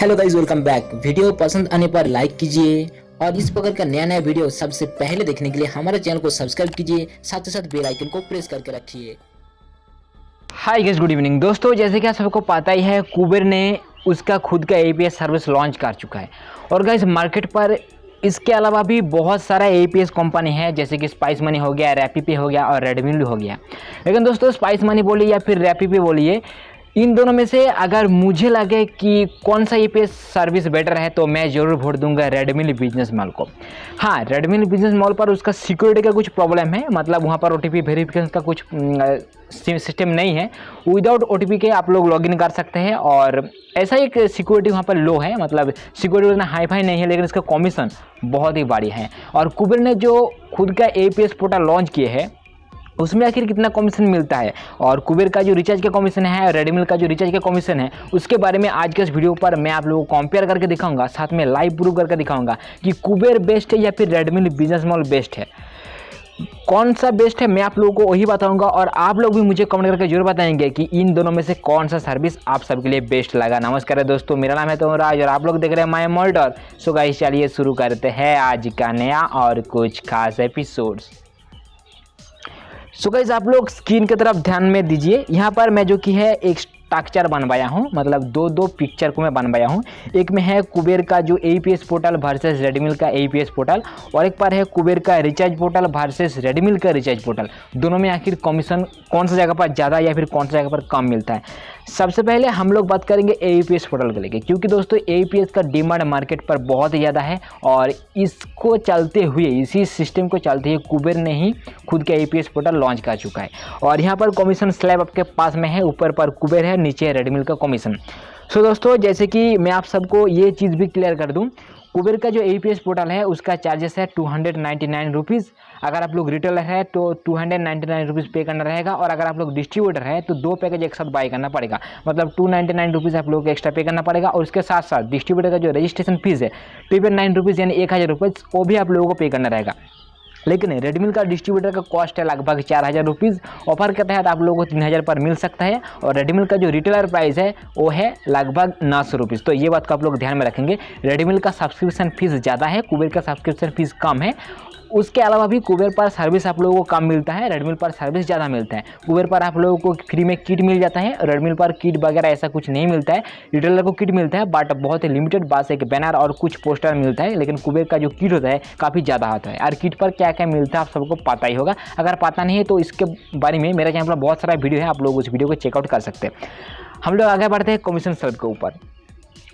Hello guys, welcome back. Video पसंद आने पर लाइक कीजिए और इस प्रकार का नया नया वीडियो सबसे पहले देखने के लिए हमारे चैनल को सब्सक्राइब कीजिए, साथ ही साथ बेल आइकन को प्रेस करके रखिए। हाय गाइस, गुड इवनिंग दोस्तों। जैसे कि आप सबको पता ही है, कुबेर ने उसका खुद का एपीएस सर्विस लॉन्च कर चुका है। और गाइस मार्केट पर इसके अलावा भी बहुत सारा एपीएस कंपनी है, जैसे कि स्पाइस मनी हो गया, रैपिपे हो गया और रेडमी हो गया। लेकिन दोस्तों स्पाइस मनी बोलिए या फिर रैपिपे बोलिए, इन दोनों में से अगर मुझे लगे कि कौन सा एपीएस सर्विस बेटर है तो मैं ज़रूर वोट दूंगा रेडमी बिजनेस मॉल को। हाँ, रेडमी बिजनेस मॉल पर उसका सिक्योरिटी का कुछ प्रॉब्लम है, मतलब वहाँ पर ओटीपी वेरिफिकेशन का कुछ सिस्टम नहीं है। विदाउट ओटीपी के आप लोग लॉगिन कर सकते हैं और ऐसा एक सिक्योरिटी वहाँ पर लो है, मतलब सिक्योरिटी उतना हाई फाई नहीं है, लेकिन इसका कमीशन बहुत ही बढ़िया है। और कुबेर ने जो खुद का एपीएस पोर्टल लॉन्च किए हैं उसमें आखिर कितना कमीशन मिलता है और कुबेर का जो रिचार्ज का कमीशन है और रेडमी का जो रिचार्ज का कमीशन है, उसके बारे में आज के इस वीडियो पर मैं आप लोगों को कंपेयर करके दिखाऊंगा, साथ में लाइव प्रूव करके दिखाऊंगा कि कुबेर बेस्ट है या फिर रेडमी बिजनेस मॉल बेस्ट है। कौन सा बेस्ट है मैं आप लोगों को वही बताऊंगा और आप लोग भी मुझे कमेंट करके जरूर बताएंगे कि इन दोनों में से कौन सा सर्विस आप सबके लिए बेस्ट लगा। नमस्कार दोस्तों, मेरा नाम है तोमराज और आप लोग देख रहे हैं माय मोल्डर। सो गाइस चलिए शुरू करते हैं आज का नया और कुछ खास एपिसोड्स। सो गाइस आप लोग स्क्रीन की तरफ ध्यान में दीजिए। यहाँ पर मैं जो कि है एक स्ट्रक्चर बनवाया हूँ, मतलब दो पिक्चर को मैं बनवाया हूँ। एक में है कुबेर का जो एपीएस पोर्टल वर्सेस रेडमी का एपीएस पोर्टल और एक पर है कुबेर का रिचार्ज पोर्टल वर्सेस रेडमी का रिचार्ज पोर्टल। दोनों में आखिर कमीशन कौन सा जगह पर ज़्यादा या फिर कौन सा जगह पर कम मिलता है। सबसे पहले हम लोग बात करेंगे एपीएस पोर्टल को लेकर, क्योंकि दोस्तों एपीएस का डिमांड मार्केट पर बहुत ज़्यादा है और इसको चलते हुए, इसी सिस्टम को चलते हुए कुबेर ने ही खुद का एपीएस पोर्टल लॉन्च कर चुका है। और यहाँ पर कमीशन स्लैब आपके पास में है, ऊपर पर कुबेर है, नीचे रेडमी का कमीशन। सो दोस्तों जैसे कि मैं आप सबको ये चीज़ भी क्लियर कर दूं, कुबेर का जो एपीएस पोर्टल है उसका चार्जेस है 299 रुपीज़। अगर आप लोग रिटेलर है तो 299 रुपीज़ पे करना रहेगा और अगर आप लोग डिस्ट्रीब्यूटर है तो दो पैकेज एक साथ बाय करना पड़ेगा, मतलब 299 रुपीज़ आप लोग को एक्स्ट्रा पे करना पड़ेगा। और उसके साथ साथ डिस्ट्रीब्यूटर का जो रजिस्ट्रेशन फीस है 9 रुपीज़ यानी 1000 रुपये, वो भी आप लोगों को पे करना रहेगा। लेकिन रेडमी का डिस्ट्रीब्यूटर का कॉस्ट है लगभग 4000 रुपीज़। ऑफर के तहत आप लोगों को 3000 पर मिल सकता है और रेडमी का जो रिटेलर प्राइस है वो है लगभग 900 रुपीज़। तो ये बात को आप लोग ध्यान में रखेंगे। रेडमी का सब्सक्रिप्शन फीस ज़्यादा है, कुबेर का सब्सक्रिप्शन फीस कम है। उसके अलावा भी कुबेर पर सर्विस आप लोगों को कम मिलता है, रेडमी पर सर्विस ज़्यादा मिलता है। कुबेर पर आप लोगों को फ्री में किट मिल जाता है, रेडमी पर किट वगैरह ऐसा कुछ नहीं मिलता है। रिटेलर को किट मिलता है बट बहुत ही लिमिटेड, बस एक बैनर और कुछ पोस्टर मिलता है। लेकिन कुबेर का जो किट होता है काफ़ी ज़्यादा होता है और किट पर क्या क्या मिलता है आप सबको पता ही होगा। अगर पता नहीं है तो इसके बारे में मेरे चैनल पर बहुत सारा वीडियो है, आप लोग उस वीडियो को चेकआउट कर सकते हैं। हम लोग आगे बढ़ते हैं कमीशन स्लैब के ऊपर।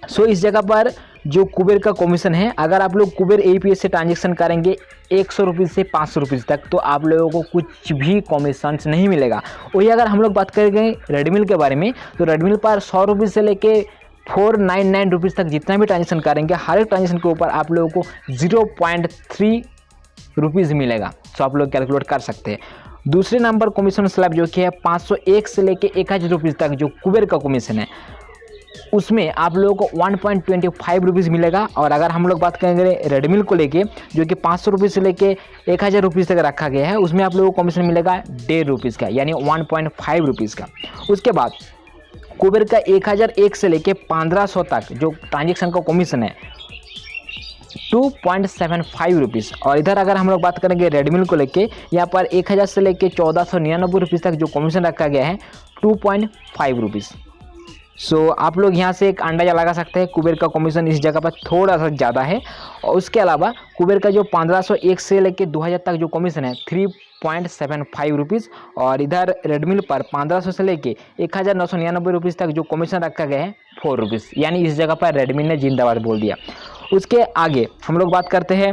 सो इस जगह पर जो कुबेर का कमीशन है, अगर आप लोग कुबेर एपीएस से ट्रांजेक्शन करेंगे 100 रुपीज़ से 500 रुपीज़ तक तो आप लोगों को कुछ भी कमीशन नहीं मिलेगा। वही अगर हम लोग बात करेंगे रेडमी के बारे में तो रेडमी पर 100 रुपीज़ से लेके 499 रुपीज़ तक जितना भी ट्रांजेक्शन करेंगे, हर एक ट्रांजेक्शन के ऊपर आप लोगों को 0.3 रुपीज़ मिलेगा। सो आप लोग कैलकुलेट कर सकते हैं। दूसरे नंबर कमीशन स्लैब जो कि है 501 से लेके 1000 रुपीज़ तक जो कुबेर का कमीशन है, उसमें आप लोगों को 1.25 रुपीज़ मिलेगा। और अगर हम लोग बात करेंगे रेडमी को लेके जो कि 500 रुपीज़ से लेके 1000 रुपीज़ तक रखा गया है, उसमें आप लोगों को कमीशन मिलेगा 1.5 रुपीज़ का, यानी 1.5 रुपीज़ का। उसके बाद कुबेर का 1001 से लेके 1500 तक जो ट्रांजेक्शन का कमीशन है 2.75 रुपीज़। और इधर अगर हम लोग बात करेंगे रेडमी को लेके, यहाँ पर 1000 से लेके 1499 रुपीज़ तक जो कमीशन रखा गया है 2.5 रुपीज़। सो आप लोग यहाँ से एक अंदाजा लगा सकते हैं कुबेर का कमीशन इस जगह पर थोड़ा सा ज़्यादा है। और उसके अलावा कुबेर का जो 1501 से लेके 2000 तक जो कमीशन है 3.75 रुपीज़। और इधर रेडमी पर 1500 से लेके 1999 रुपीज़ तक जो कमीशन रखा गया है 4 रुपीज़, यानी इस जगह पर रेडमी ने जिंदाबाद बोल दिया। उसके आगे हम लोग बात करते हैं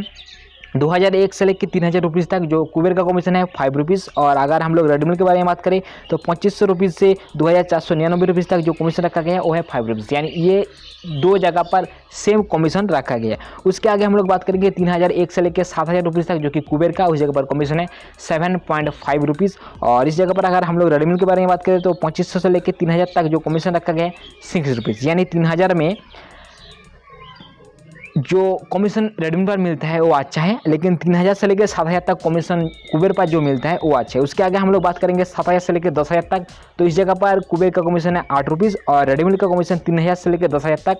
2001 से लेकर 3000 रुपीज़ तक जो कुबेर का कमीशन है 5 रुपीज़। और अगर हम लोग रेडमी के बारे में बात करें तो 2500 रुपीज़ से 2499 रुपीज़ तक जो कमीशन रखा गया है वो है 5 रुपीज़, यानी ये दो जगह पर सेम कमीशन रखा गया है। उसके आगे हम लोग बात करेंगे 3001 से लेकर 7000 रुपीज़ तक जो कि कुबेर का, उस जगह पर कमीशन है 7.5 रुपीज़। और इस जगह पर अगर हम लोग रेडमी के बारे में बात करें तो 2500 से लेकर 3000 तक जो कमीशन रखा गया है 6 रुपीज़, यानी 3000 में जो कमीशन रेडमी पर मिलता है वो अच्छा है, लेकिन 3000 से लेकर 7000 तक कमीशन कुबेर पर जो मिलता है वो अच्छा है। उसके आगे हम लोग बात करेंगे 7000 से लेकर 10000 तक, तो इस जगह पर कुबेर का कमीशन है 8 रुपीज़ और रेडमी का कमीशन 3000 से लेकर 10000 तक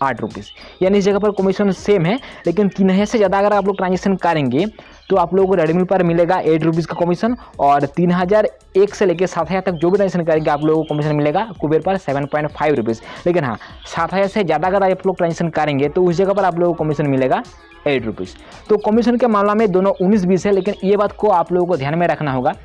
₹8। यानी इस जगह पर कमीशन सेम है, लेकिन 3000 से ज़्यादा अगर आप लोग ट्रांजेक्शन करेंगे तो आप लोगों को रेडमी पर मिलेगा ₹8 का कमीशन, और 3001 से लेकर 7000 तक जो भी ट्रांजेक्शन करेंगे आप लोगों को कमीशन मिलेगा कुबेर पर ₹7.5। लेकिन हाँ, 7000 से ज़्यादा अगर आप लोग ट्रांजेक्शन करेंगे तो उस जगह पर आप लोगों को कमीशन मिलेगा ₹8। तो कमीशन के मामला में दोनों 19-20 है, लेकिन ये बात को आप लोगों को ध्यान में रखना होगा,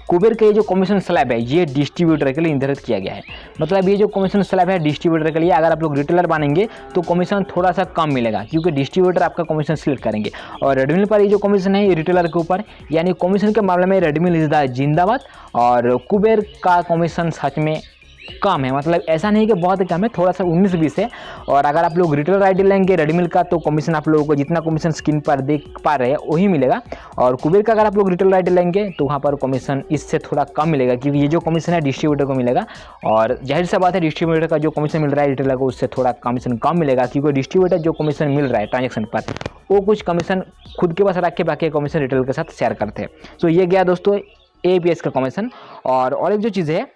कुबेर का ये जो कमीशन स्लैब है ये डिस्ट्रीब्यूटर के लिए निर्धारित किया गया है। मतलब ये जो कमीशन स्लैब है डिस्ट्रीब्यूटर के लिए, अगर आप लोग रिटेलर बनेंगे तो कमीशन थोड़ा सा कम मिलेगा, क्योंकि डिस्ट्रीब्यूटर आपका कमीशन सिलेक्ट करेंगे। और रेडमी पर ये जो कमीशन है ये रिटेलर के ऊपर, यानी कमीशन के मामले में रेडमी इज द जिंदाबाद, और कुबेर का कमीशन सच में कम है। मतलब ऐसा नहीं कि बहुत कम है, थोड़ा सा 19-20 है। और अगर आप लोग रिटेलर आईडी लेंगे रेडमी का तो कमीशन आप लोगों को जितना कमीशन स्क्रीन पर देख पा रहे हैं वही मिलेगा, और कुबेर का अगर आप लोग रिटेलर आईडी लेंगे तो वहाँ पर कमीशन इससे थोड़ा कम मिलेगा, क्योंकि ये जो कमीशन है डिस्ट्रीब्यूटर को मिलेगा। और जाहिर सा बात है डिस्ट्रीब्यूटर का जो कमीशन मिल रहा है रिटेलर को उससे थोड़ा कमीशन कम मिलेगा, क्योंकि डिस्ट्रीब्यूटर जो कमीशन मिल रहा है ट्रांजेक्शन पर वो कुछ कमीशन खुद के पास रख के बाकी कमीशन रिटेलर के साथ शेयर करते हैं। सो ये गया दोस्तों APS का कमीशन। और एक जो चीज़ है,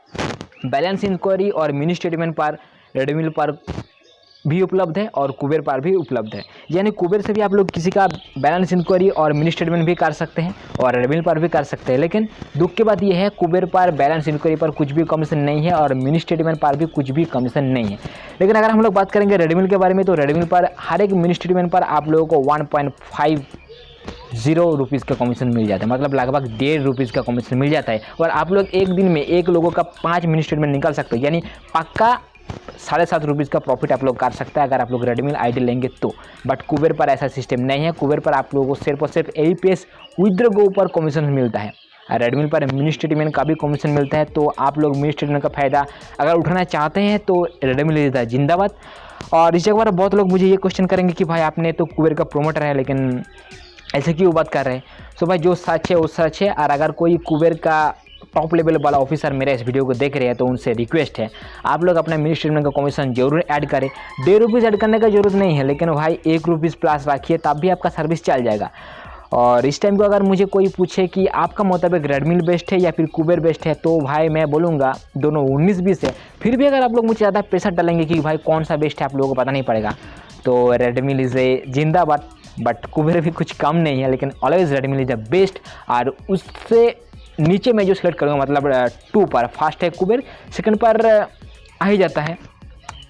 बैलेंस इंक्वायरी और मिनी स्टेटमेंट पर रेडमी पर भी उपलब्ध है और कुबेर पर भी उपलब्ध है। यानी कुबेर से भी आप लोग किसी का बैलेंस इंक्वायरी और मिनी स्टेटमेंट भी कर सकते हैं और रेडमी पर भी कर सकते हैं। लेकिन दुख की बात यह है कुबेर पर बैलेंस इंक्वायरी पर कुछ भी कमीशन नहीं है और मिनी स्टेटमेंट पर भी कुछ भी कमीशन नहीं है। लेकिन अगर हम लोग बात करेंगे रेडमी के बारे में, तो रेडमी पर हर एक मिनी स्टेटमेंट पर आप लोगों को 1.50 रुपीज़ का कमीशन मिल जाता है, मतलब लगभग ₹1.5 का कमीशन मिल जाता है। और आप लोग एक दिन में एक लोगों का 5 मिनी स्टेटमेंट निकाल सकते हो, यानी पक्का ₹7.5 का प्रॉफिट आप लोग कर सकते हैं अगर आप लोग रेडमी आईडी लेंगे तो। बट कुबेर पर ऐसा सिस्टम नहीं है। कुबेर पर आप लोगों को सिर्फ और सिर्फ APS विथड्रॉ के ऊपर कमीशन मिलता है। रेडमी पर मिनी स्टेटमेंट का भी कमीशन मिलता है, तो आप लोग मिनी स्टेटमेंट का फ़ायदा अगर उठाना चाहते हैं तो रेडमी ले लेता है जिंदाबाद। और इस जगह पर बहुत लोग मुझे ये क्वेश्चन करेंगे कि भाई आपने तो कुबेर का प्रोमोटर है लेकिन ऐसे क्यों बात कर रहे हैं। सो भाई जो सच है वो सच है। और अगर कोई कुबेर का टॉप लेवल वाला ऑफिसर मेरे इस वीडियो को देख रहे हैं तो उनसे रिक्वेस्ट है आप लोग अपना मिनी स्टेटमेंट का कमीशन जरूर ऐड करें। ₹1.5 ऐड करने का जरूरत नहीं है, लेकिन भाई ₹1 प्लस रखिए तब भी आपका सर्विस चल जाएगा। और इस टाइम को अगर मुझे कोई पूछे कि आपका मुताबिक रेडमी बेस्ट है या फिर कुबेर बेस्ट है, तो भाई मैं बोलूँगा दोनों 19-20 है। फिर भी अगर आप लोग मुझे ज़्यादा पैसा डालेंगे कि भाई कौन सा बेस्ट है आप लोगों को पता नहीं पड़ेगा, तो रेडमी लीजिए जिंदाबाद। बट कुबेर भी कुछ कम नहीं है, लेकिन always Redmi is the best. और उससे नीचे मैं जो सिलेक्ट करूँगा, मतलब 2 पर फर्स्ट है कुबेर, सेकंड पर आ ही जाता है,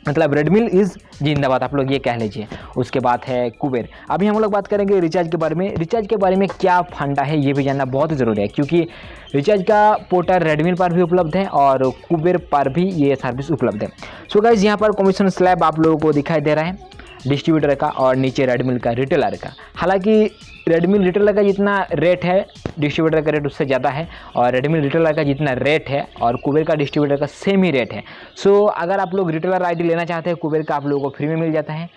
मतलब रेडमी इज़ जिंदाबाद आप लोग ये कह लीजिए। उसके बाद है कुबेर। अभी हम लोग बात करेंगे रिचार्ज के बारे में। रिचार्ज के बारे में क्या फंडा है ये भी जानना बहुत ज़रूरी है, क्योंकि रिचार्ज का पोर्टल रेडमी पर भी उपलब्ध है और कुबेर पर भी ये सर्विस उपलब्ध है। सो गाइस यहाँ पर कमीशन स्लैब आप लोगों को दिखाई दे रहा है डिस्ट्रीब्यूटर का और नीचे रेडमी का रिटेलर का। हालांकि रेडमी रिटेलर का जितना रेट है डिस्ट्रीब्यूटर का रेट उससे ज़्यादा है, और रेडमी रिटेलर का जितना रेट है और कुबेर का डिस्ट्रीब्यूटर का सेम ही रेट है। सो अगर आप लोग रिटेलर आईडी लेना चाहते हैं कुबेर का आप लोगों को फ्री में मिल जाता है।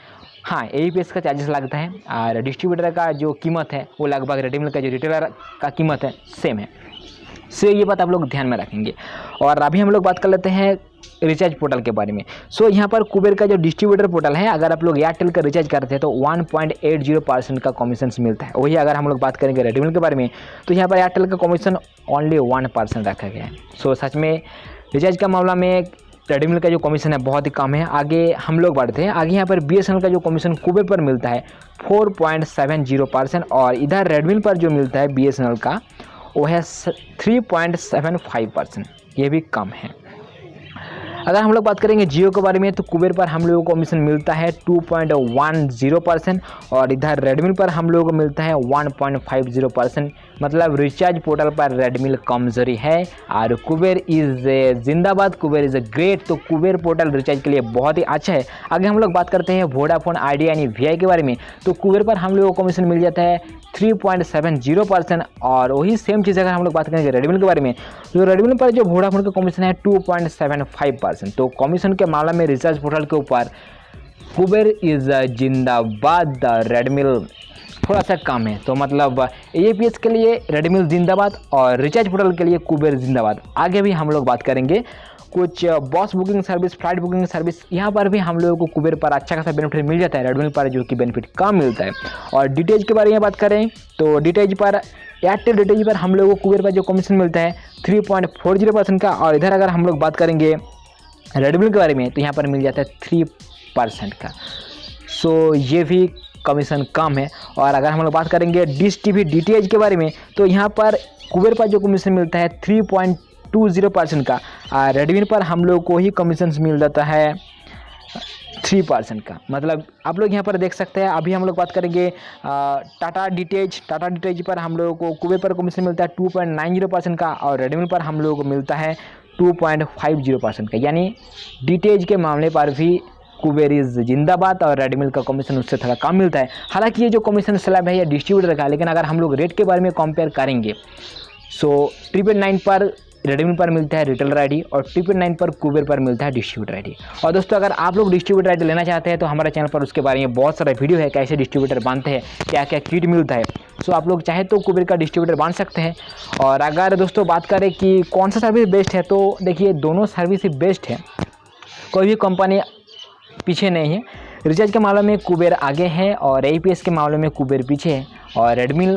हाँ, APS का चार्जेस लगता है और डिस्ट्रीब्यूटर का जो कीमत है वो लगभग रेडमी का जो रिटेलर का कीमत है सेम है। सो ये बात आप लोग ध्यान में रखेंगे। और अभी हम लोग बात कर लेते हैं रिचार्ज पोर्टल के बारे में। सो यहाँ पर कुबेर का जो डिस्ट्रीब्यूटर पोर्टल है, अगर आप लोग एयरटेल का रिचार्ज करते हैं तो 1.80% का कमीशन मिलता है। वही अगर हम लोग बात करेंगे रेडमी के बारे में, तो यहाँ पर एयरटेल का कमीशन ओनली 1% रखा गया है। सो सच में रिचार्ज का मामला में रेडमी का जो कमीशन है बहुत ही कम है। आगे हम लोग बढ़ते हैं। आगे यहाँ पर BSNL का जो कमीशन कुबेर पर मिलता है 4.70%, और इधर रेडमी पर जो मिलता है BSNL का वो है 3.75%, ये भी कम है। अगर हम लोग बात करेंगे जियो के बारे में, तो कुबेर पर हम लोगों को कमीशन मिलता है 2.10%, और इधर रेडमी पर हम लोगों को मिलता है 1.50%। मतलब रिचार्ज पोर्टल पर रेडमी कमजोरी है और कुबेर इज़ जिंदाबाद, कुबेर इज़ ग्रेट। तो कुबेर पोर्टल रिचार्ज के लिए बहुत ही अच्छा है। आगे हम लोग बात करते हैं वोडाफोन आइडिया यानी VI के बारे में, तो कुबेर पर हम लोगों को कमीशन मिल जाता है 3.70%, और वही सेम चीज़ अगर हम लोग बात करेंगे रेडमी के बारे में, तो रेडमी पर जो वोडाफोन का कमीशन है 2.75%। तो कमीशन के मामले में रिचार्ज पोर्टल के ऊपर कुबेर इज़ जिंदाबाद, रेडमी थोड़ा सा कम है। तो मतलब APS के लिए रेडमी जिंदाबाद और रिचार्ज पोर्टल के लिए कुबेर जिंदाबाद। आगे भी हम लोग बात करेंगे कुछ बस booking service, flight booking service, यहाँ पर भी हम लोगों को कुबेर पर अच्छा खासा बेनिफिट मिल जाता है, रेडमी पर जो कि बेनिफिट कम मिलता है। और डीटीएच के बारे में बात करें तो डीटीएच पर एयरटेल डीटीएच पर हम लोगों को कुबेर पर जो कमीशन मिलता है 3.40% का, और इधर अगर हम लोग बात करेंगे रेडमी के बारे में तो यहाँ पर मिल जाता है 20% का। सो ये भी कमीशन कम है। और अगर हम लोग बात करेंगे डिश टीवी DTH के बारे में, तो यहाँ पर कुबेर पर जो कमीशन मिलता है 3.20% का, रेडमी पर हम लोग को ही कमीशन मिल जाता है 3% का। मतलब आप लोग यहाँ पर देख सकते हैं। अभी हम लोग बात करेंगे टाटा DTH पर हम लोगों को कुबेर पर कमीशन मिलता है 2.90% का, और रेडमी पर हम लोगों को मिलता है 2.50% का। यानी DTH के मामले पर भी कुबेर इज जिंदाबाद और रेडमी का कमीशन उससे थोड़ा कम मिलता है। हालांकि ये जो कमीशन स्लैब है ये डिस्ट्रीब्यूटर का है, लेकिन अगर हम लोग रेट के बारे में कंपेयर करेंगे, सो 999 पर रेडमी पर मिलता है रिटेलर आईडी और 999 पर कुबेर पर मिलता है डिस्ट्रीब्यूटर आईडी। और दोस्तों अगर आप लोग डिस्ट्रीब्यूटर आईडी लेना चाहते हैं तो हमारे चैनल पर उसके बारे में बहुत सारा वीडियो है, कैसे डिस्ट्रीब्यूटर बनते हैं, क्या क्या किट मिलता है। सो आप लोग चाहे तो कुबेर का डिस्ट्रीब्यूटर बन सकते हैं। और अगर दोस्तों बात करें कि कौन सा सर्विस बेस्ट है, तो देखिए दोनों सर्विस ही बेस्ट है, कोई भी कंपनी पीछे नहीं है। रिचार्ज के मामले में कुबेर आगे है और APS के मामले में कुबेर पीछे है, और रेडमी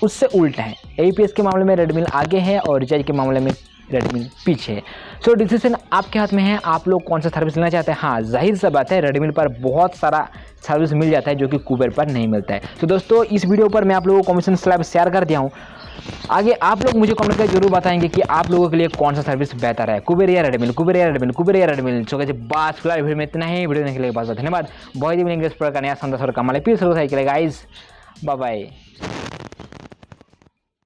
उससे उल्टा है। APS के मामले में रेडमी आगे है और रिचार्ज के मामले में रेडमी पीछे है। सो डिसीजन आपके हाथ में है, आप लोग कौन सा सर्विस लेना चाहते हैं। हाँ, जाहिर सा बात है रेडमी पर बहुत सारा सर्विस मिल जाता है जो कि कुबेर पर नहीं मिलता है। तो दोस्तों इस वीडियो पर मैं आप लोगों को कमीशन स्लैब शेयर कर दिया हूँ। आगे आप लोग मुझे कमेंट करके जरूर बताएंगे कि आप लोगों के लिए कौन सा सर्विस बेहतर है, कुबेर या रेडमी, कुबेर या रेडमी, कुबेर या रेडमी। सो कैसे बात फिलहाल वीडियो में इतना ही। वीडियो देखने के लिए बहुत बहुत धन्यवाद। बहुत ही मिलेंगे इस प्रकार का नया शानदार कमाल पीस गाइस, बाय बाय।